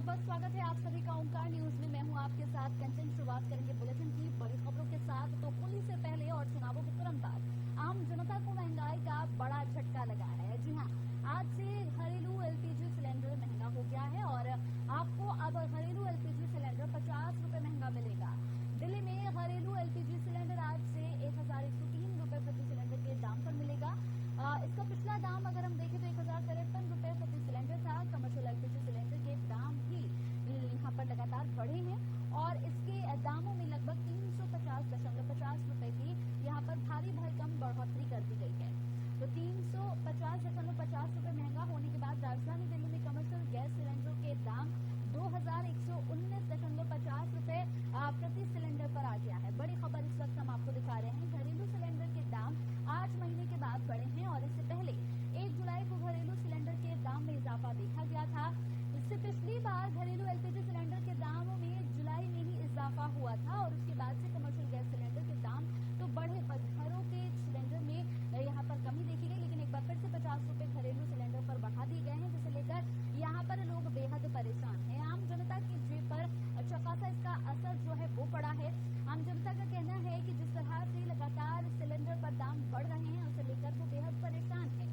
बहुत बहुत स्वागत है आप सभी का ओंकार न्यूज में। मैं हूं आपके साथ कंचन। शुरुआत करेंगे बुलेटिन की बड़ी खबरों के साथ। तो होली से पहले और चुनावों के तुरंत बाद आम जनता को महंगाई का बड़ा झटका लगा है। जी हां, आज से घरेलू एलपीजी सिलेंडर महंगा हो गया है और आपको अब घरेलू एलपीजी सिलेंडर 50 रुपए महंगा मिलेगा। दिल्ली में घरेलू एलपीजी सिलेंडर आज से 1103 रुपए प्रति सिलेंडर के दाम पर मिलेगा। इसका पिछला दाम अगर हम देखें तो 1053 रुपए प्रति सिलेंडर था। कमर्शियल एलपीजी सिलेंडर के दाम भी यहाँ पर लगातार बढ़े हैं और इसके दामों में लगभग 350.50 रुपए की यहाँ पर भारी भरकम बढ़ोतरी कर दी गई है। तो 350.50 रुपए महंगा होने के बाद राजधानी दिल्ली में कमर्शियल गैस सिलेंडर के दाम 2119.50 रुपए प्रति सिलेंडर पर आ गया है। बड़ी खबर इस वक्त हम आपको दिखा रहे हैं। घरेलू सिलेंडर के दाम 8 महीने के बाद बढ़े हैं और इससे पहले 1 जुलाई को घरेलू सिलेंडर के दाम में इजाफा देखा गया था। इससे पिछली बार घरेलू एलपीजी सिलेंडर के दामों में जुलाई में ही इजाफा हुआ था और उसके बाद से कमर्शियल गैस सिलेंडर के दाम तो बढ़े, पर घरों के सिलेंडर में यहाँ पर कमी देखी गई। लेकिन एक बार फिर से 50 रुपए घरेलू सिलेंडर पर बढ़ा दिए गए हैं, जिसे लेकर यहाँ पर लोग बेहद परेशान हैं। आम जनता की जेब पर चौखासा इसका असर जो है वो पड़ा है। आम जनता का कहना है कि जिस तरह से लगातार सिलेंडर पर दाम बढ़ रहे हैं उसे लेकर वो बेहद परेशान है।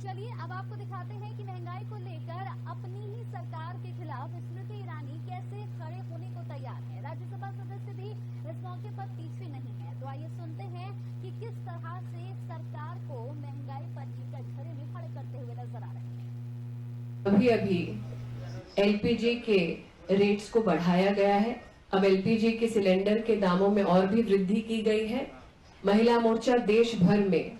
चलिए अब आपको दिखाते हैं कि महंगाई को लेकर अपनी ही सरकार के खिलाफ स्मृति ईरानी कैसे खड़े होने को तैयार है। राज्यसभा सदस्य भी इस मौके पर पीछे नहीं है। तो आइए सुनते हैं कि किस तरह से सरकार को महंगाई पर ही कटघरे में खड़े करते हुए नजर आ रहे हैं। अभी एलपीजी के रेट्स को बढ़ाया गया है। अब एलपीजी के सिलेंडर के दामों में और भी वृद्धि की गई है। महिला मोर्चा देश भर में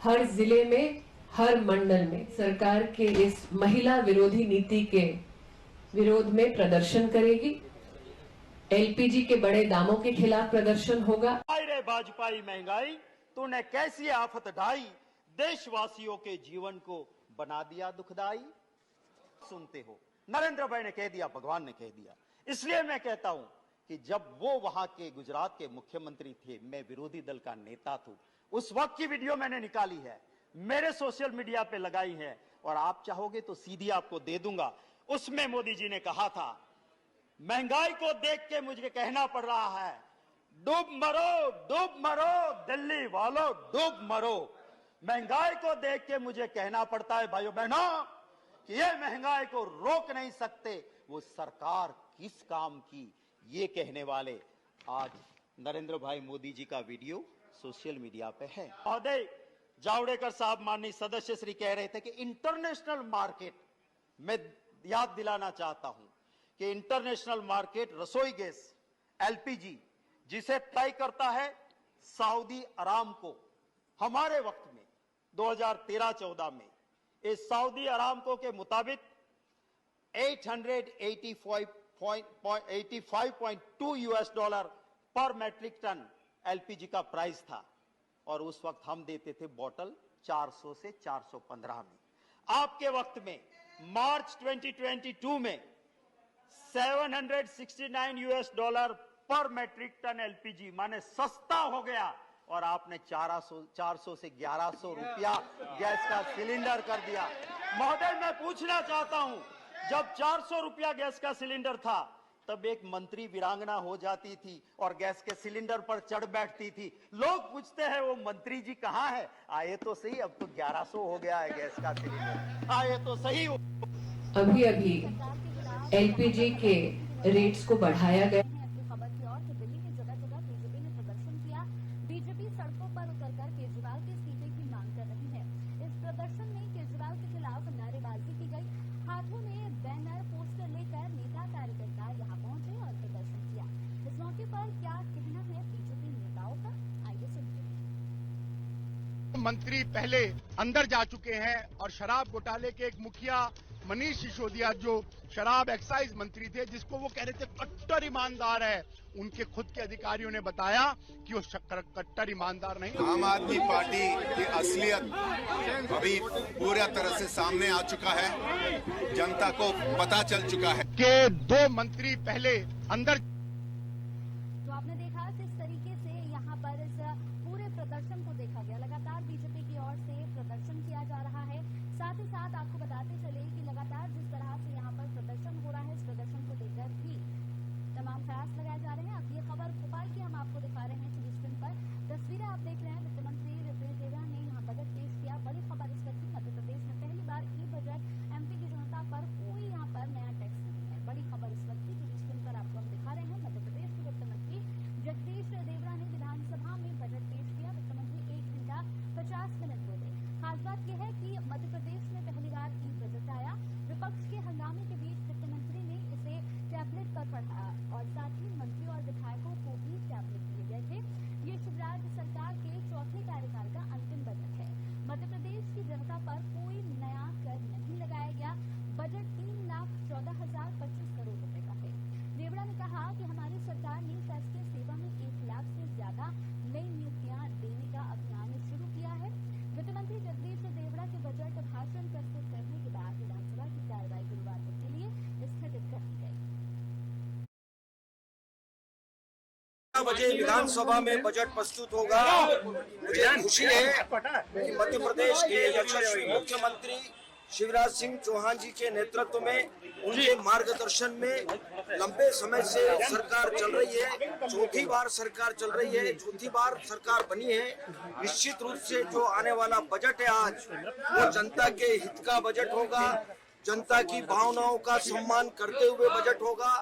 हर जिले में हर मंडल में सरकार के इस महिला विरोधी नीति के विरोध में प्रदर्शन करेगी। एलपीजी के बड़े दामों के खिलाफ प्रदर्शन होगा। रे भाजपाई महंगाई तूने कैसी आफत ढाई, देशवासियों के जीवन को बना दिया दुखदाई। सुनते हो, नरेंद्र भाई ने कह दिया, भगवान ने कह दिया। इसलिए मैं कहता हूं कि जब वो वहां के गुजरात के मुख्यमंत्री थे, मैं विरोधी दल का नेता था, उस वक्त की वीडियो मैंने निकाली है, मेरे सोशल मीडिया पे लगाई है और आप चाहोगे तो सीधी आपको दे दूंगा। उसमें मोदी जी ने कहा था, महंगाई को देख के मुझे कहना पड़ रहा है, डूब मरो दिल्ली वालों, डूब मरो। महंगाई को देख के मुझे कहना पड़ता है भाइयों बहनों कि ये महंगाई को रोक नहीं सकते, वो सरकार किस काम की, ये कहने वाले आज नरेंद्र भाई मोदी जी का वीडियो सोशल मीडिया पे है। महोदय जावड़ेकर साहब माननीय सदस्य श्री कह रहे थे कि इंटरनेशनल मार्केट, मैं याद दिलाना चाहता हूं कि इंटरनेशनल मार्केट रसोई गैस एलपीजी जिसे तय करता है सऊदी अरामको, हमारे वक्त में 2013-14 में इस सऊदी अरामको के मुताबिक 885.2 यूएस डॉलर पर मैट्रिक टन एलपीजी का प्राइस था और उस वक्त हम देते थे बोतल 400 से 415 में। आपके वक्त में मार्च 2022 में 769 यूएस डॉलर पर मैट्रिक टन एलपीजी माने सस्ता हो गया और आपने 400 से 1100 रुपया गैस का सिलेंडर कर दिया। महोदय मैं पूछना चाहता हूं, जब 400 रुपया गैस का सिलेंडर था तब एक मंत्री वीरांगना हो जाती थी और गैस के सिलेंडर पर चढ़ बैठती थी। लोग पूछते हैं वो मंत्री जी कहां है, आए तो सही, अब तो 1100 हो गया है गैस का सिलेंडर, आए तो सही। अभी एलपीजी के रेट्स को बढ़ाया गया। खबर की ओर तो दिल्ली में जगह जगह बीजेपी ने प्रदर्शन किया। बीजेपी सड़कों पर उतरकर केजरीवाल के इस्तीफे की मांग कर रही है। इस प्रदर्शन में केजरीवाल के खिलाफ नारेबाजी की गई। हाथों में बैनर पोस्टर लेकर नेता कार्यकर्ता यहाँ पहुंचे और प्रदर्शन किया। इस मौके पर क्या कहना है बीजेपी नेताओं का, आइए सुनते हैं। मंत्री पहले अंदर जा चुके हैं और शराब घोटाले के एक मुखिया मनीष सिसोदिया जो शराब एक्साइज मंत्री थे, जिसको वो कह रहे थे कट्टर ईमानदार है, उनके खुद के अधिकारियों ने बताया कि वो कट्टर ईमानदार नहीं। आम आदमी पार्टी की असलियत अभी पूरी तरह से सामने आ चुका है, जनता को पता चल चुका है कि 2 मंत्री पहले अंदर। तो आपने देखा बजे विधानसभा में बजट प्रस्तुत होगा। मुझे खुशी है कि मध्य प्रदेश के यशस्वी मुख्यमंत्री शिवराज सिंह चौहान जी के नेतृत्व में, उनके मार्गदर्शन में लंबे समय से सरकार चल रही है। चौथी बार सरकार चल रही है, चौथी बार सरकार बनी है। निश्चित रूप से जो आने वाला बजट है आज, वो जनता के हित का बजट होगा, जनता की भावनाओं का सम्मान करते हुए बजट होगा।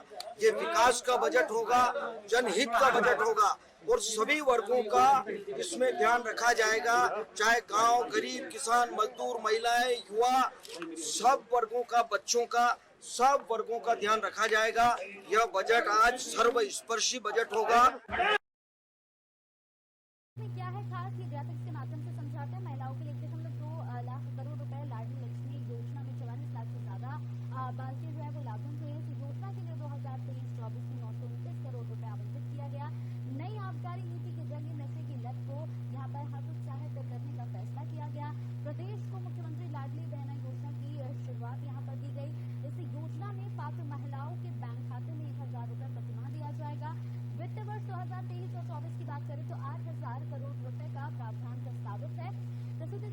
ये विकास का बजट होगा, जनहित का बजट होगा और सभी वर्गों का इसमें ध्यान रखा जाएगा। चाहे गांव, गरीब, किसान, मजदूर, महिलाएं, युवा, सब वर्गों का, बच्चों का, सब वर्गों का ध्यान रखा जाएगा। यह बजट आज सर्वस्पर्शी बजट होगा। क्या है खास, ये ग्राफिक्स के माध्यम से समझाते हैं। महिलाओं के लिए 1.2 लाख करोड़ रुपए लाडली लक्ष्मी योजना में 44 लाख से ज्यादा बालिकाएं जो है वो लाभान्वित हुए। इस योजना के लिए 2023-24 में 929 करोड़ रुपए आवंटित किया गया। नई आबकारी नीति के जरिए नशे की लत को यहाँ पर हतोत्साहित करने का फैसला किया गया। प्रदेश को मुख्यमंत्री लाडली बहना योजना की शुरुआत यहाँ पर दी गई। इस योजना में पात्र महिलाओं के बैंक खाते में 1,000 रुपए प्रतिमाह दिया जाएगा। वित्त वर्ष 2023 और 24 की बात करें तो 8,000 करोड़ रुपए का प्रावधान प्रस्तावित है। प्रसूति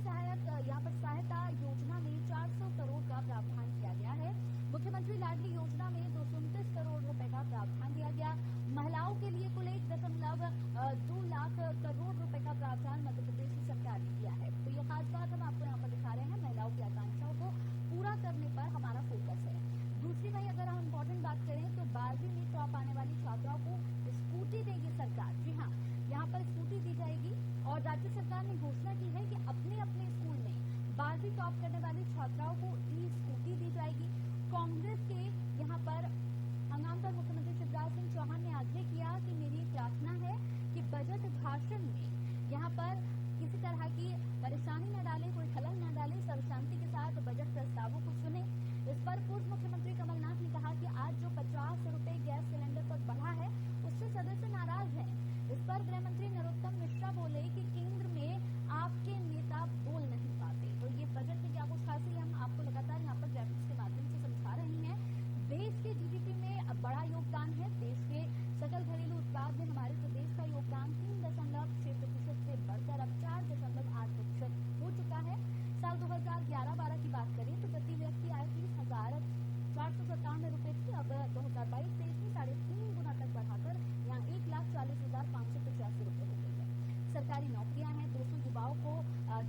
यहाँ पर सहायता योजना में 400 करोड़ का प्रावधान किया गया है। मुख्यमंत्री लाडली योजना में 229 करोड़ रुपए का प्रावधान दिया गया। महिलाओं के लिए कुल 1.2 लाख करोड़ रुपए का प्रावधान मध्य प्रदेश की सरकार ने किया है। तो ये खास बात हम आपको यहाँ पर दिखा रहे हैं। महिलाओं की आकांक्षाओं को पूरा करने पर हमारा फोकस है। दूसरी वही अगर हम इम्पोर्टेंट बात करें तो 12वीं में टॉप आने वाली छात्राओं को स्कूटी देगी सरकार। जी हाँ, यहाँ पर स्कूटी दी जाएगी और राज्य सरकार ने घोषणा की है कि अपने अपने स्कूल में 12वीं टॉप करने वाली छात्राओं को ई स्कूटी दी जाएगी। कांग्रेस के यहाँ पर नामदार मुख्यमंत्री शिवराज सिंह चौहान ने आग्रह किया कि मेरी प्रार्थना है कि बजट भाषण में यहाँ पर किसी तरह की परेशानी न डाले, कोई खलल न डाले, सर्व शांति के साथ बजट प्रस्तावों को सुने। इस पर पूर्व मुख्यमंत्री कमलनाथ ने कहा कि आज जो 50 रुपए गैस सिलेंडर पर बढ़ा है उससे सदस्य नाराज हैं। इस पर गृह मंत्री नरोत्तम मिश्रा बोले कि केंद्र में आपके नेता बोल नहीं पाते। तो ये बजट में क्या कुछ खास है, हम आपको लगातार यहाँ पर ग्राफिक्स के माध्यम से समझा रहे हैं। देश के जीडीपी में बड़ा योगदान है। देश के सकल घरेलू उत्पाद में हमारे प्रदेश का योगदान 3.6% से बढ़कर अब 4.8% हो चुका है। साल 2011-12 की बात करें तो प्रति व्यक्ति आय 30,497 रुपए थी। अब 2022-23 में 3.5 गुना तक बढ़ाकर यहाँ 1,40,585 रुपए हो गई है। सरकारी नौकरियां हैं, 200 युवाओं को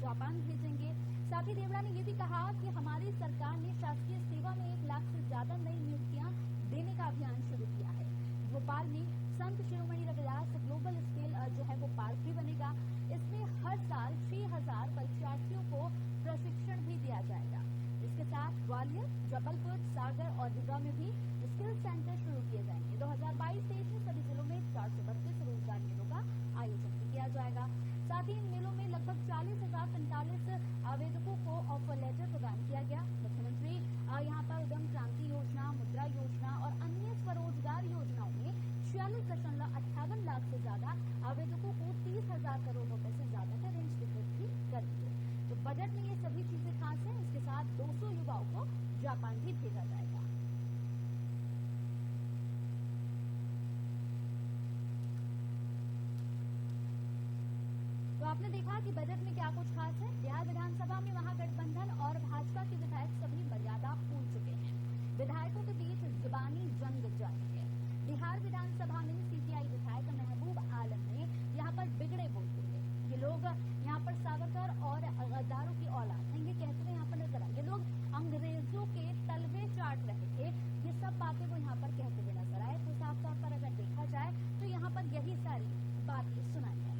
जापान भेजेंगे। साथ ही देवड़ा ने ये भी कहा कि हमारी सरकार ने शासकीय सेवा में 1 लाख से ज्यादा नई नियुक्तियां देने का अभियान शुरू किया है। भोपाल में संत शिरोमणि रविदास ग्लोबल स्केल जो है वो पार्क भी बनेगा। इसमें हर साल 6,000 परीक्षार्थियों को प्रशिक्षण भी दिया जाएगा। इसके साथ ग्वालियर, जबलपुर, सागर और रीवा में भी स्किल सेंटर शुरू किए जाएंगे। 2022-23 में सभी जिलों में 432 रोजगार मेलों का आयोजन भी किया जाएगा। साथ ही इन मेलों में लगभग 40,045 आवेदकों को ऑफर लेटर प्रदान किया गया। मुख्यमंत्री यहाँ पर उद्यम क्रांति योजना, मुद्रा योजना और अन्य स्वरोजगार योजनाओं में 46.58 लाख से ज्यादा आवेदकों को 30,000 करोड़ रुपए से ज्यादा का ऋण स्वीकृत भी करेंगे। तो बजट में ये सभी चीजें खास हैं। इसके साथ 200 युवाओं को जापान भी भेजा जाएगा। तो आपने देखा कि बजट में क्या कुछ खास है। बिहार विधानसभा में महागठबंधन और भाजपा के विधायक सभी मर्यादा भूल चुके हैं। विधायकों के बीच जुबानी जंग जारी है। बिहार विधानसभा में सीपीआई विधायक महबूब आलम ने यहाँ पर बिगड़े बोल दिए। ये लोग यहाँ पर सावरकर और गद्दारों की औलाद हैं, ये कहते हुए यहाँ पर नजर आए। ये लोग अंग्रेजों के तलवे चाट रहे थे, ये सब बातें वो यहाँ पर कहते हुए नजर आए। तो साफ तौर पर अगर देखा जाए तो यहाँ पर यही सारी बातें सुनाई जाए।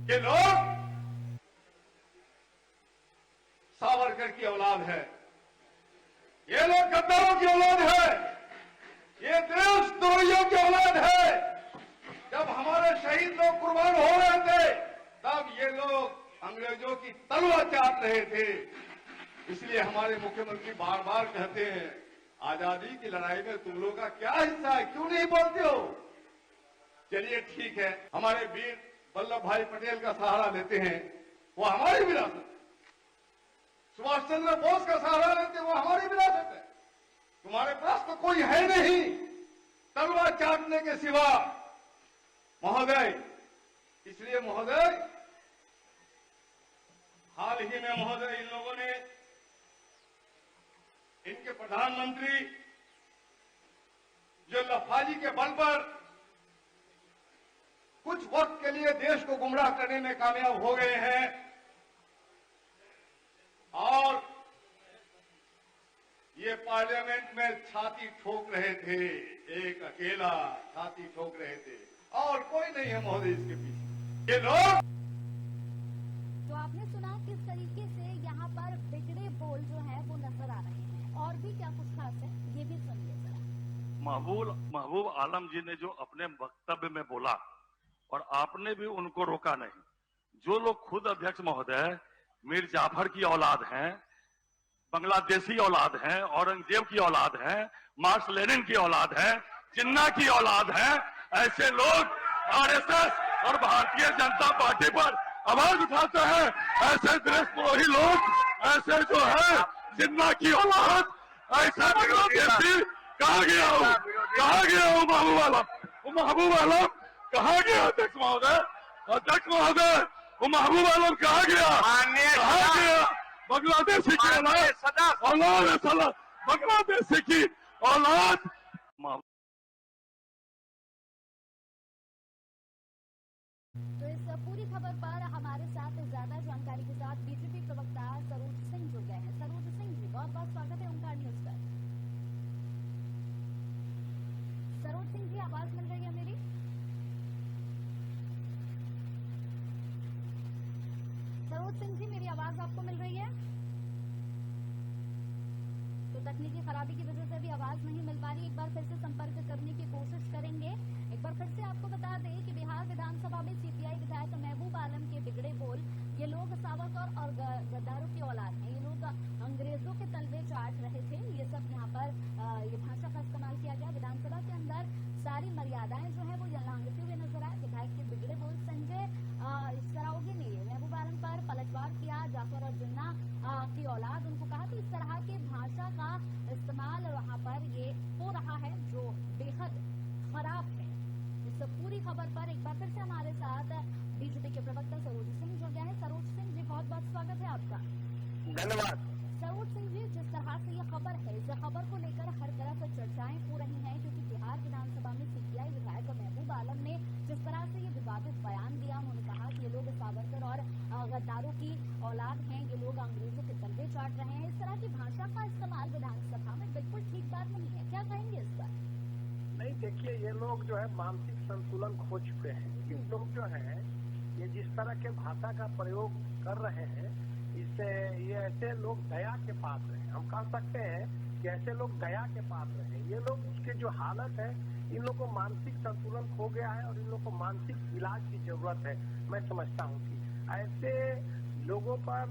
ये लोग सावरकर की औलाद है, ये लोग गद्दारों की औलाद है, ये देशद्रोहियों की औलाद है। जब हमारे शहीद लोग कुर्बान हो रहे थे तब ये लोग अंग्रेजों की तलवार चाट रहे थे। इसलिए हमारे मुख्यमंत्री बार बार कहते हैं आजादी की लड़ाई में तुम लोगों का क्या हिस्सा है, क्यों नहीं बोलते हो। चलिए ठीक है, हमारे वीर वल्लभ भाई पटेल का सहारा लेते हैं, वो हमारी विरासत है। सुभाष चंद्र बोस का सहारा लेते हैं, वो हमारी विरासत है। तुम्हारे पास तो कोई है नहीं तलवार चाटने के सिवा। महोदय, इसलिए महोदय, हाल ही में महोदय इन लोगों ने, इनके प्रधानमंत्री जो लफाजी के बल पर कुछ वक्त के लिए देश को गुमराह करने में कामयाब हो गए हैं और ये पार्लियामेंट में छाती ठोक रहे थे, एक अकेला छाती ठोक रहे थे और कोई नहीं है महोदय इसके पीछे। ये लोग, तो आपने सुना किस तरीके से यहाँ पर बिगड़े बोल जो है वो नजर आ रहे हैं, और भी क्या कुछ खास है ये भी सुनिए जरा। महबूब आलम जी ने जो अपने वक्तव्य में बोला और आपने भी उनको रोका नहीं, जो लोग खुद अध्यक्ष महोदय मीर जाफर की औलाद हैं, बांग्लादेशी औलाद हैं, औरंगजेब की औलाद हैं, मार्क्स लेनिन की औलाद है, जिन्ना की औलाद है, ऐसे लोग आरएसएस और भारतीय जनता पार्टी पर आवाज उठाते हैं। ऐसे देशद्रोही लोग, ऐसे जो है जिन्ना की औलाद, ऐसे बांग्लादेशी, कहा गया हूँ महबूब आलम कहा गया अध्यक्ष महोदय, वो महबूब आलम कहा गया बांग्लादेशी की औलाद, बांग्लादेशी की औलाद। तो इस पूरी खबर पर हमारे साथ ज्यादा जानकारी के साथ बीजेपी प्रवक्ता सरोज सिंह जुड़ गए हैं। सरोज सिंह जी, बहुत बहुत स्वागत है ओंकार न्यूज पर। सरोज सिंह जी, आवाज मिल रही है मेरी? सरोज सिंह जी, मेरी आवाज आपको मिल रही है? तो तकनीकी खराबी की वजह से भी आवाज नहीं मिल पा रही। एक बार फिर से संपर्क करने की कोशिश करेंगे। एक बार फिर से आपको बता दें कि बिहार विधानसभा में सीपीआई विधायक महबूब आलम के बिगड़े बोल, ये लोग सावरकर और गद्दारों की औलाद हैं, ये लोग अंग्रेजों के तलवे चाट रहे थे, ये सब यहाँ पर ये भाषा का इस्तेमाल किया गया। विधानसभा के अंदर सारी मर्यादाएं जो है वो लांघते हुए नजर आए। विधायक के बिगड़े बोल संजय सरावगी ने महबूब आलम पर पलटवार किया। जाफर और जिन्ना की औलाद, उनको कहा कि इस तरह के भाषा का इस्तेमाल वहाँ पर ये हो रहा है जो बेहद खराब है। इस पूरी खबर पर एक बार फिर से हमारे साथ बीजेपी के प्रवक्ता सरोज सिंह जुड़ गए हैं। सरोज सिंह जी, बहुत बहुत स्वागत है आपका। धन्यवाद। सरोज सिंह जी, जिस तरह से ये खबर है, इस खबर को लेकर हर तरफ चर्चाएं हो रही हैं, क्योंकि बिहार विधानसभा में सीपीआई विधायक महबूब आलम ने जिस तरह से ये विवादित बयान दिया, उन्होंने कहा कि ये लोग सावरकर और गद्दारों की औलाद हैं, ये लोग अंग्रेजों के तलवे चाट रहे हैं। इस तरह की भाषा का इस्तेमाल विधानसभा में बिल्कुल ठीक बात नहीं है, क्या कहेंगे इस पर? नहीं, देखिए, ये लोग जो है मानसिक संतुलन खो चुके हैं। ये लोग जो है ये जिस तरह के भाषा का प्रयोग कर रहे हैं, इससे ये ऐसे लोग दया के पात्र हैं। हम कह सकते हैं कि ऐसे लोग दया के पात्र हैं। ये लोग, उसके जो हालत है, इन लोगों को मानसिक संतुलन खो गया है और इन लोगों को मानसिक इलाज की जरूरत है। मैं समझता हूँ कि ऐसे लोगों पर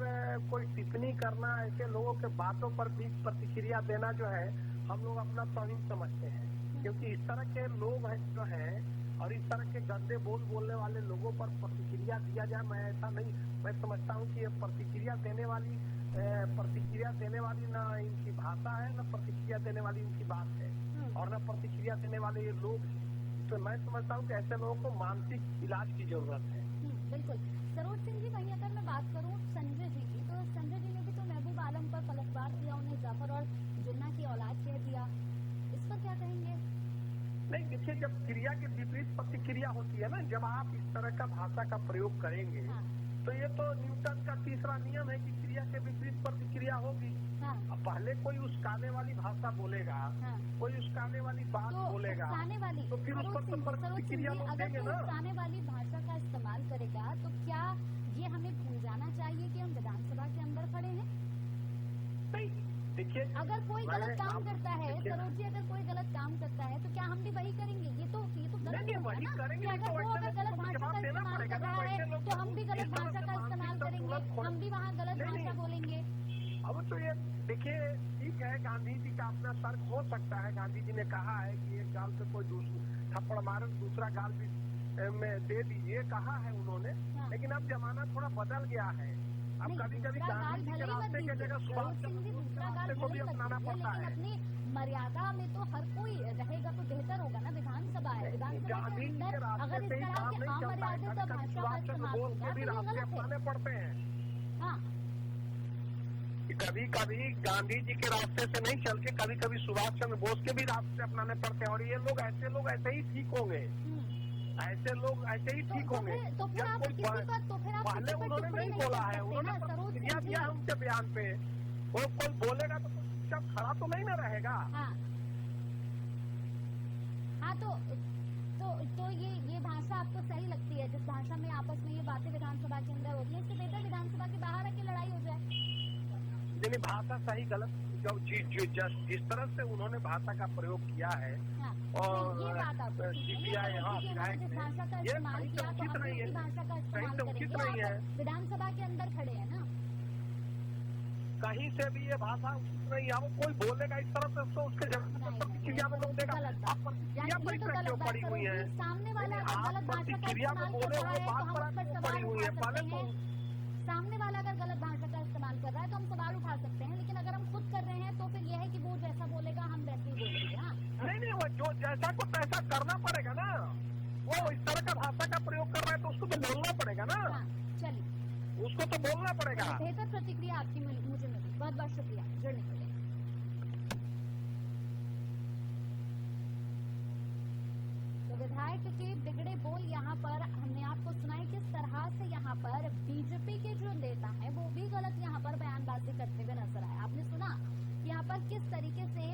कोई टिप्पणी करना, ऐसे लोगों के बातों पर भी प्रतिक्रिया देना जो है, हम लोग अपना तौहीन समझते हैं। क्योंकि इस तरह के लोग हैं जो हैं और इस तरह के गंदे बोल बोलने वाले लोगों पर प्रतिक्रिया दिया जाए, मैं ऐसा नहीं, मैं समझता हूँ कि ये प्रतिक्रिया देने वाली ना इनकी भाषा है, न प्रतिक्रिया देने वाली इनकी बात है और न प्रतिक्रिया देने वाले ये लोग हैं। तो मैं समझता हूँ कि ऐसे लोगों को मानसिक इलाज की जरूरत है। बिल्कुल। सरोज सिंह जी, वहीं अगर मैं बात करूँ संजय जी की, तो संजय जी ने भी तो महबूब आलम पर पलटवार किया, उन्हें जाफर और जिन्ना की औलाद कह दिया, इस पर क्या कहेंगे? नहीं, देखिए, जब क्रिया के विपरीत प्रतिक्रिया होती है ना, जब आप इस तरह का भाषा का प्रयोग करेंगे, हाँ। तो ये तो न्यूटन का तीसरा नियम है कि क्रिया के विपरीत प्रतिक्रिया होगी। हाँ। अब पहले कोई उस्काने वाली भाषा बोलेगा, हाँ। कोई उस्काने वाली बात तो बोलेगा, उकसाने वाली, तो फिर उस पर तो प्रतिक्रिया लोग अगर देंगे कोई ना। उकसाने वाली भाषा का इस्तेमाल करेगा, तो क्या ये हमें भूल जाना चाहिए कि हम विधानसभा के अंदर खड़े हैं? नहीं, देखिए, अगर कोई गलत काम करता है, सरोज जी, अगर कोई गलत काम करता है, तो क्या हम भी वही करेंगे? ये तो गलत नहीं, होगा वही ना करेंगे, कि अगर तो वो वैसे अगर गलत लोगों को भाषा का जवाब देना इस्तेमाल पड़ेगा कर ना, रहा वैसे है, लोग तो हम भी गलत इस तरह भाषा से का इस्तेमाल मानसिक करेंगे, संतुलन हम भी वहाँ गलत नहीं, भाषा बोलेंगे। अब तो ये देखिए, ठीक है, गांधी जी का अपना तर्क हो सकता है। गांधी जी ने कहा है कि एक गाल पे कोई थप्पड़ मारे, दूसरा गाल भी में दे दीजिए, कहा है उन्होंने। हाँ। लेकिन अब जमाना थोड़ा बदल गया है। अब नहीं, कभी कभी दूसरा गाल गांधी जी भले के ही मत रास्ते की दीजिए, जगह सुभाष सरोज सिंह जी, चंद्र बोस के दूसरा गाल रास्ते को भी भले ही मत अपनाना दीजिए, पड़ता लेकिन है। अपनी मर्यादा में तो हर कोई रहेगा तो बेहतर होगा ना। विधानसभा है, विधानसभा गांधी जी के रास्ते से ही काम नहीं चलता है, कभी सुभाष चंद्र बोस के भी रास्ते अपनाने पड़ते हैं। हाँ, कभी कभी गांधी जी के रास्ते से नहीं चल के कभी कभी सुभाष चंद्र बोस के भी रास्ते अपनाने पड़ते हैं, और ये लोग ऐसे ही ठीक होंगे, ऐसे लोग ऐसे ही ठीक होंगे। तो फिर आप किसी पर पहले उन्होंने नहीं बोला है, उन्होंने प्रतिक्रिया दिया है उनके बयान पे, वो कोई बोलेगा तो चुपचाप खड़ा तो नहीं ना रहेगा। हाँ, तो ये भाषा आपको सही लगती है, जिस भाषा में आपस में ये बातें विधानसभा के अंदर होती है, इससे बेहतर विधानसभा के बाहर आके लड़ाई हो जाए। नहीं, भाषा सही गलत जिस तरह से उन्होंने भाषा का प्रयोग किया है, हाँ, और ये बात आपको सीपीआई विधायक ने भाषा का ये इस्तेमाल सही किया, से उचित तो नहीं है, भाषा का सही इस्तेमाल से उचित नहीं है। करेंगे। विधानसभा के अंदर खड़े हैं ना, कहीं से भी ये भाषा उचित नहीं है। वो कोई बोलेगा इस तरह से तो उसके जवाब प्रतिक्रिया में लोग देगा, आप प्रतिक्रिया पर इतना क्यों पड़ी हुई है? सामने वाला आप गलत भाषा का प्रतिक्रिया में इस्तेमाल बोले कर रहा वो है बात तो पर हम उस पर पड़ी सवाल हुई है। उठा पहले सकते तो हैं। सामने वाला अगर गलत भाषा का इस्तेमाल कर रहा है तो हम सवाल उठा सकते हैं, लेकिन अगर हम खुद कर रहे हैं तो फिर यह है कि वो जैसा बोलेगा हम वैसे ही बोलेंगे। हाँ, नहीं, वो जो जैसा को तैसा करना पड़ेगा ना। वो इस तरह का भाषा का प्रयोग कर रहा है तो उसको तो बोलना पड़ेगा ना, हाँ, चलिए, उसको तो बोलना पड़ेगा। बेहतर प्रतिक्रिया आपकी मुझे मिली, बहुत बहुत शुक्रिया जुड़ने के लिए। तो विधायक के बिगड़े बोल यहाँ पर हमने आपको सुनाई, किस तरह से यहाँ पर बीजेपी के जो नेता हैं वो भी गलत यहाँ पर बयानबाजी करते हुए नजर आए। आपने सुना कि यहाँ पर किस तरीके से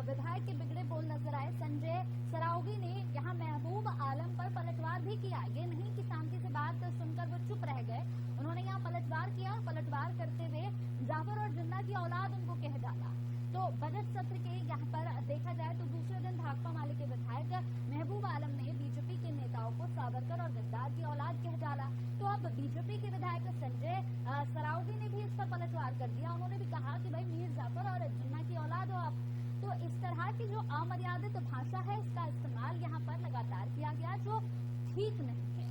विधायक के बिगड़े बोल नजर आए। संजय सरावगी ने यहाँ महबूब आलम पर पलटवार भी किया, ये नहीं कि शांति से बात सुनकर वो चुप रह गए, उन्होंने यहाँ पलटवार किया और पलटवार करते हुए जाफर और जिन्ना की औलाद उनको कह डाला। तो बजट सत्र के यहाँ पर देखा जाए तो दूसरे दिन भाकपा माले के विधायक महबूब आलम ने बीजेपी के नेताओं को सावरकर और गद्दार की औलाद कह डाला। तो अब बीजेपी के विधायक संजय सरावगी ने भी इस पर पलटवार कर दिया, उन्होंने भी कहा कि भाई मीर जाफर और जिन्ना की औलाद हो आप। तो इस तरह की जो अमर्यादित भाषा है इसका इस्तेमाल यहाँ पर लगातार किया गया, जो ठीक नहीं है।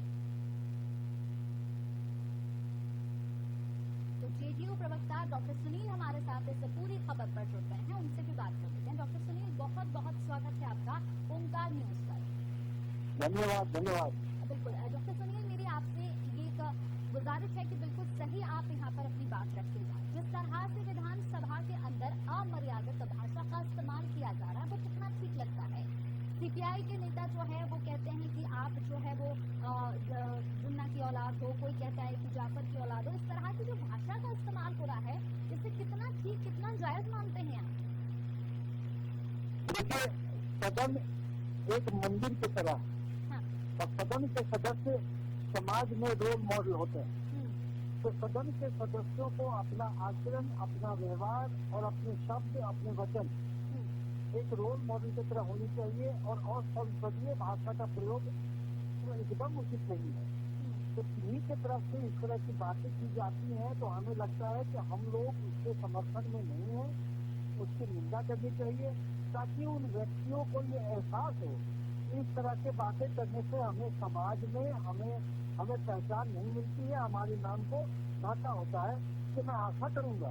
तो जेडीयू प्रवक्ता डॉक्टर सुनील हमारे साथ इस पूरी खबर पर जुड़ गए हैं, उनसे भी बात कर लेते हैं। डॉक्टर सुनील, बहुत बहुत स्वागत है आपका ओंकार न्यूज पर। धन्यवाद। बिल्कुल डॉक्टर सुनील, मेरी आपसे ये एक गुजारिश है कि बिल्कुल सही आप यहाँ पर अपनी बात रखिएगा। जिस तरह से विधानसभा के अंदर अमर्यादित भाषा का इस्तेमाल किया जा रहा है वो कितना ठीक लगता है। सीपीआई के नेता जो है वो कहते हैं कि आप जो है वो जिन्ना की औलाद हो, कोई कहता है कि जाफर की औलाद हो। इस तरह की जो भाषा का इस्तेमाल हो रहा है इसे कितना ठीक, कितना जायज मानते हैं आप? देखिए, सदन एक मंदिर की तरह, हाँ, और सदन के सदस्य समाज में रोल मॉडल होते हैं। तो सदन के सदस्यों को अपना आचरण, अपना व्यवहार और अपने शब्द, अपने वचन एक रोल मॉडल की तरह होनी चाहिए, और असंसदीय भाषा का प्रयोग एकदम उचित नहीं है। तो किन्हीं की तरफ से इस तरह की बातें की जाती हैं तो हमें लगता है कि हम लोग उसके समर्थन में नहीं हैं, उसकी निंदा करनी चाहिए, ताकि उन व्यक्तियों को ये एहसास हो इस तरह के बातें करने से हमें समाज में हमें पहचान नहीं मिलती है, हमारे नाम को घाटा होता है। तो मैं आशा करूंगा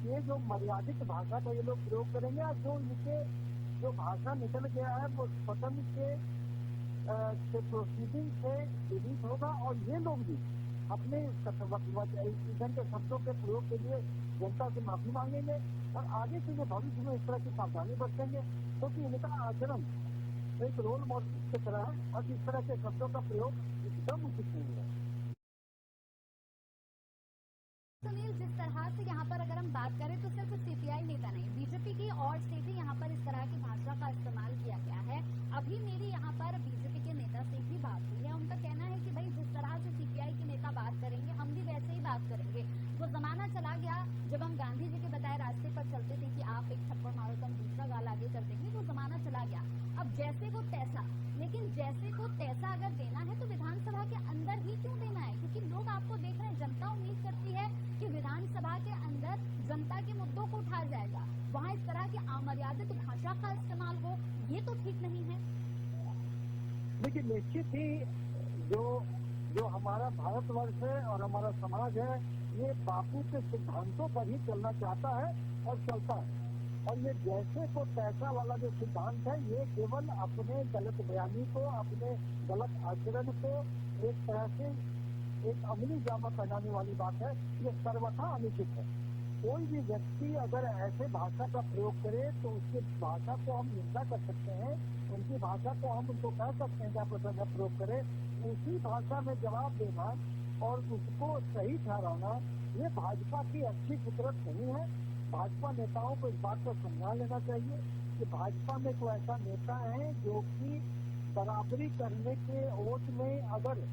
ये जो मर्यादित भाषा का ये लोग प्रयोग करेंगे, और जो इनके जो भाषा निकल गया है वो सदन के प्रोसीडिंग से विदित होगा, और ये लोग भी अपने इधर के शब्दों के प्रयोग के लिए जनता से माफी मांगेंगे, और आगे से जो भविष्य में इस तरह की सावधानी बरतेंगे, क्योंकि इनका आचरण एक रोल मॉडल की तरह है, और इस तरह के शब्दों का प्रयोग एकदम उचित नहीं है। सुनील, जिस तरह से यहाँ पर अगर हम बात करें तो सिर्फ सीपीआई नेता नहीं, बीजेपी की ओर से भी यहाँ पर इस तरह की भाषा का इस्तेमाल किया गया है। अभी मेरी यहाँ पर बीजेपी के नेता से भी बात हुई है, उनका कहना है कि भाई जिस तरह से सीपीआई के नेता बात करेंगे हम भी वैसे ही बात करेंगे। वो जमाना चला गया जब हम गांधी जी के बताए रास्ते पर चलते थे कि आप एक थप्पड़ मारो तो हम दूसरा गाल आगे कर देंगे, वो जमाना चला गया। अब जैसे को तैसा, लेकिन जैसे को तैसा अगर देना है तो विधानसभा के अंदर ही क्यों देना है? क्योंकि लोग आपको देख रहे हैं, जनता उम्मीद करती है कि विधानसभा के अंदर जनता के मुद्दों को उठाया जाएगा, वहाँ इस तरह की अमर्यादित भाषा का इस्तेमाल हो, ये तो ठीक नहीं है। लेकिन निश्चित ही जो हमारा भारतवर्ष है और हमारा समाज है, ये बापू के सिद्धांतों पर ही चलना चाहता है और चलता है। और ये जैसे को तैसा वाला जो सिद्धांत है, ये केवल अपने गलत बयानी को, अपने गलत आचरण को एक तरह से एक अमली जामा पहनाने वाली बात है। ये सर्वथा अनुचित है। कोई भी व्यक्ति अगर ऐसे भाषा का प्रयोग करे तो उसकी भाषा को हम निंदा कर सकते हैं, उनकी भाषा को हम उनको कह सकते हैं कि आप ऐसा प्रयोग करें। उसी भाषा में जवाब देना और उसको सही ठहराना, ये भाजपा की अच्छी फितरत नहीं है। भाजपा नेताओं को इस बात को समझा लेना चाहिए कि भाजपा में कोई ऐसा नेता है जो कि बराबरी करने के ओट में अगर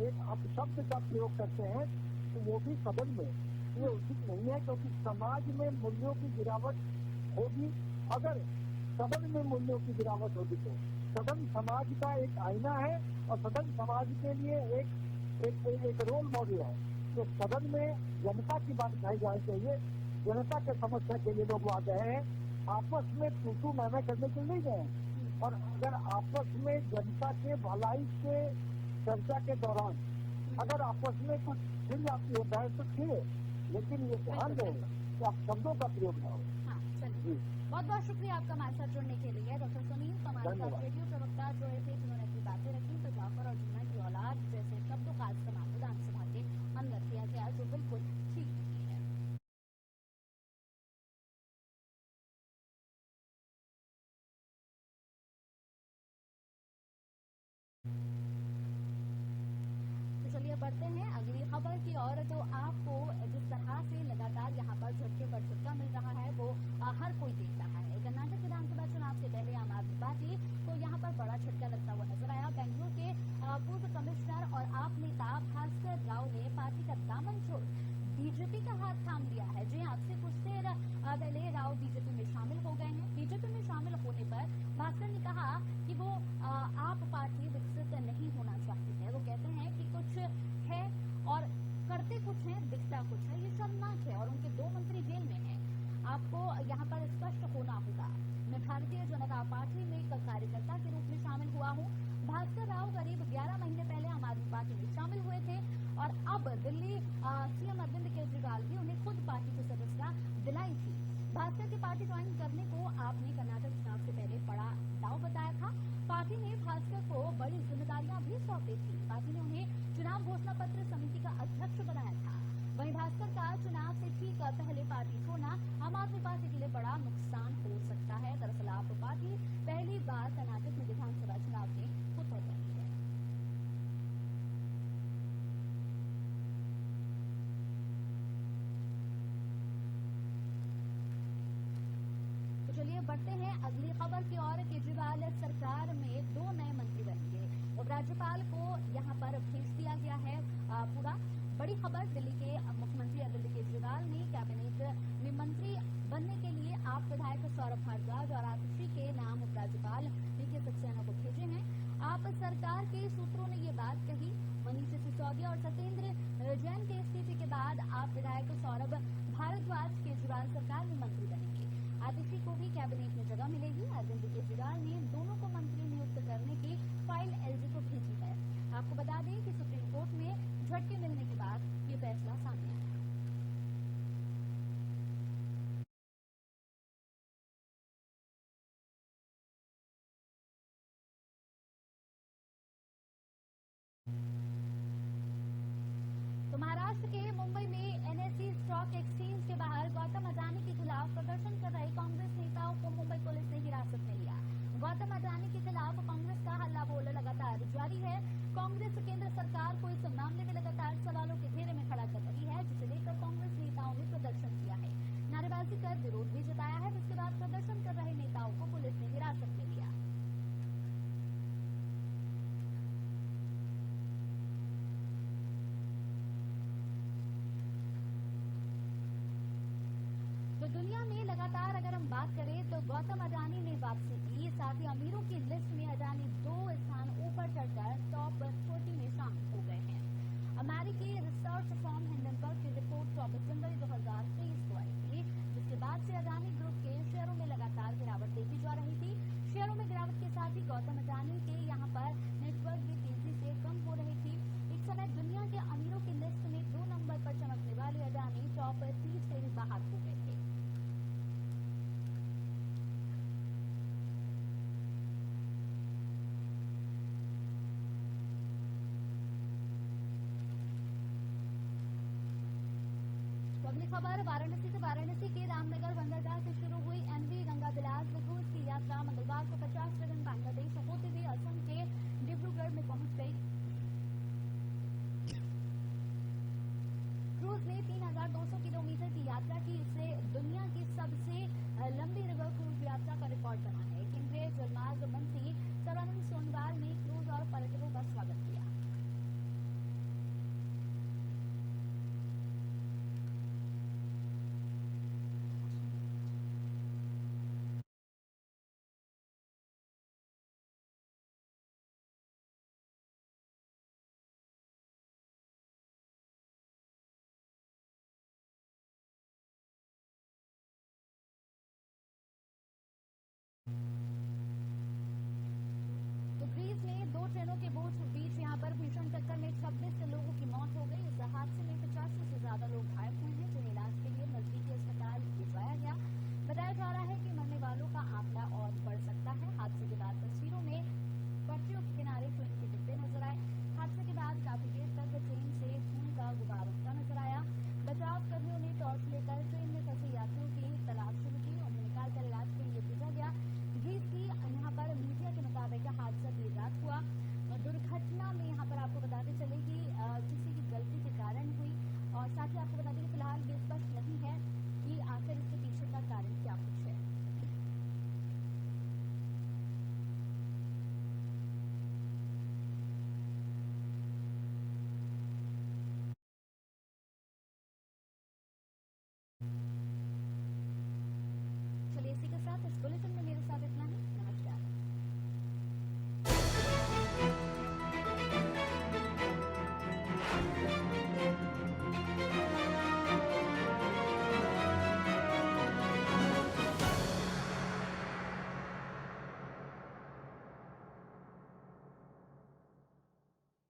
एक अपशब्द का प्रयोग करते हैं तो वो भी सदन में, ये उचित नहीं है। क्योंकि समाज में मूल्यों की गिरावट होगी। अगर सदन में मूल्यों की गिरावट होगी तो सदन समाज का एक आईना है और सदन समाज के लिए एक रोल मॉडल है। तो सदन में जनता की बात कही जानी चाहिए। जनता के समस्या के लिए लोग आ गए हैं, आपस में तू मैं करने के लिए नहीं गए हैं। और अगर आपस में जनता के भलाई के चर्चा के दौरान अगर आपस में कुछ छिड़ जाती है बहस तो छिड़े, लेकिन ये ध्यान दें कि आप शब्दों का प्रयोग न हो। हाँ, चलिए बहुत बहुत शुक्रिया आपका हमारे साथ जुड़ने के लिए। डॉक्टर सुनील हमारे साथ रेडियो प्रवक्ता जुड़े थे, जिन्होंने अपनी बातें रखी। तो जाफर और जुम्मन की औलाद जैसे शब्दों का इस्तेमाल विधानसभा के अंदर किया गया, जो बिल्कुल ठीक नहीं है। तो चलिए बढ़ते हैं अगली खबर की ओर। तो आपको जिस तरह से लगातार यहाँ पर झटके पर झटका मिल रहा है वो हर कोई देख रहा है। कर्नाटक विधानसभा चुनाव से पहले आम आदमी पार्टी को यहाँ पर बड़ा झटका लगता हुआ नजर आया। बेंगलुरु के पूर्व कमिश्नर और आप नेता भास्कर राव ने पार्टी का दामन छोड़ बीजेपी का हाथ थाम लिया है। जी अब से कुछ देर पहले राव बीजेपी में शामिल हो गए हैं। बीजेपी में शामिल होने पर भास्कर ने कहा कि वो आप पार्टी विकसित नहीं होना चाहती है। वो कहते हैं कि कुछ है और करते कुछ है, दिखता कुछ है। ये शर्मनाक है और उनके 2 मंत्री जेल में हैं। आपको यहाँ पर स्पष्ट होना होगा। मैं भारतीय जनता पार्टी में एक कार्यकर्ता के रूप में शामिल हुआ हूँ। भास्कर राव करीब 11 महीने पहले आम आदमी पार्टी में शामिल हुए थे और अब दिल्ली सीएम अरविंद केजरीवाल भी उन्हें खुद पार्टी की सदस्यता दिलाई थी। भास्कर की पार्टी ज्वाइन करने को आपने कर्नाटक चुनाव से पहले बड़ा दाव बताया था। पार्टी ने भास्कर को बड़ी जिम्मेदारियां भी सौंपी थी। पार्टी ने उन्हें चुनाव घोषणा पत्र समिति का अध्यक्ष बनाया था। वहीं भास्कर का चुनाव से ठीक पहले पार्टी छोड़ना आम आदमी पार्टी के लिए बड़ा नुकसान हो सकता है। दरअसल आप पार्टी पहली बार कर्नाटक में विधानसभा चुनाव में उतर रही है। तो चलिए बढ़ते हैं अगली खबर की ओर। केजरीवाल सरकार में 2 नए मंत्री बनेंगे। उपराज्यपाल को यहाँ पर भेज दिया गया है पूरा। बड़ी खबर, दिल्ली के मुख्यमंत्री अरविंद केजरीवाल ने कैबिनेट में मंत्री बनने के लिए आप विधायक सौरभ भारद्वाज और आतिशी के नाम उपराज्यपाल वीके सक्सेना को भेजे हैं। आप सरकार के सूत्रों ने ये बात कही। मनीष सिसोदिया और सत्येंद्र जैन के इस्तीफे के बाद आप विधायक सौरभ भारद्वाज केजरीवाल सरकार में मंत्री बनेंगे। आतिशी को भी कैबिनेट में जगह मिलेगी। अरविंद केजरीवाल ने दोनों को मंत्री नियुक्त करने की फाइल एलजी को भेजी है। आपको बता दें कि सुप्रीम कोर्ट में झटके मिलने के बाद ये फैसला सामने आया। तो महाराष्ट्र के मुंबई में एनएसई स्टॉक एक्सचेंज के बाहर गौतम अडानी के खिलाफ प्रदर्शन कर रहे कांग्रेस नेताओं को मुंबई पुलिस ने हिरासत में लिया। गौतम अडानी के खिलाफ कांग्रेस का हल्ला बोल लगातार जारी है। कांग्रेस केंद्र सरकार को इस मामले में लगातार सवालों के घेरे में खड़ा कर रही है, जिसे लेकर कांग्रेस नेताओं ने प्रदर्शन किया है, नारेबाजी कर विरोध भी जताया है। जिसके बाद प्रदर्शन कर रहे नेताओं को पुलिस ने हिरासत में लिया। तो दुनिया में लगातार अगर हम बात करें तो गौतम अडानी ने वापसी की। साथ ही अमीरों की लिस्ट में अडानी 2 स्थान ऊपर चढ़कर टॉप 40 में शामिल हो गए हैं। अमेरिकी रिसर्च फर्म हिंडनबर्ग की रिपोर्ट 24 जनवरी 2023 को आई थी, जिसके बाद से अडानी ग्रुप के शेयरों में लगातार गिरावट देखी जा रही थी। शेयरों में गिरावट के साथ ही गौतम अडानी के यहाँ पर नेटवर्क भी तेजी से कम हो रही थी। एक समय दुनिया के अमीरों की लिस्ट में 2 नंबर पर चमकने वाले अडानी टॉप 30 से भी बाहर हो गए थे। खबर वाराणसी से। वाराणसी के रामनगर बंदरगाह से शुरू हुई एमवी गंगा विलास क्रूज की यात्रा मंगलवार को 50 ट्रिलियन बांग्लादेश होते हुए असम के डिब्रूगढ़ में पहुंच गई। क्रूज ने 3200 किलोमीटर की यात्रा की। इससे दुनिया की सबसे लंबी रिवर क्रूज यात्रा का रिकॉर्ड बना है। केंद्रीय जलमार्ग मंत्री सर्बानंद सोनोवाल ने क्रूज और पर्यटकों का स्वागत किया। तो ग्रीस में 2 ट्रेनों के बीच यहां पर भीषण टक्कर में 26